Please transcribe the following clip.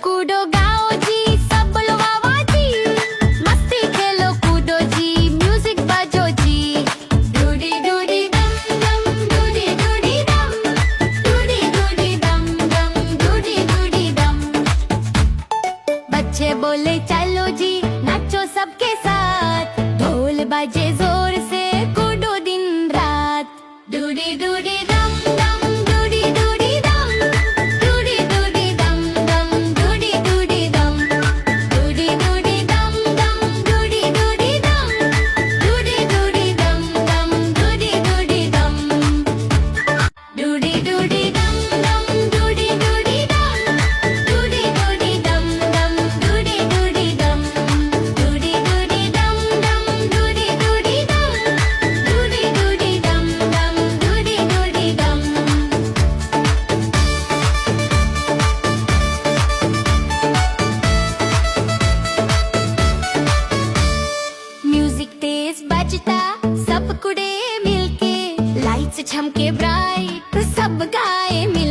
कूदो गाओ जी, सब बोलो वाह वाह जी। मस्ती खेलो कूदो जी, म्यूजिक बजो जी। डूडी डूडी डम डम, डूडी डूडी डम, डूडी डूडी डम डम, डूडी डूडी डम। बच्चे बोले चलो जी, नाचो सबके साथ। ढोल बजे जोर से, कूदो दिन रात। डूडी डूडी डम डम, डूडी डूडी डम, डूडी डूडी डम डम, डूडी डूडी डम। डूडी डूडी डम डम, डूडी डूडी डम, डूडी डूडी डम डम, डूडी डूडी डम। डूडी डूडी डम डम, डूडी डूडी डम, डूडी डूडी डम डम, डूडी डूडी डम। डूडी डूडी डम डम, डूडी डूडी डम, डूडी डूडी डम डम, डूडी डूडी डम। म्यूजिक तेज बजता, सब कुड़े मिलके। लाइट्स झमके ब्राइट, सब गाए मिलके।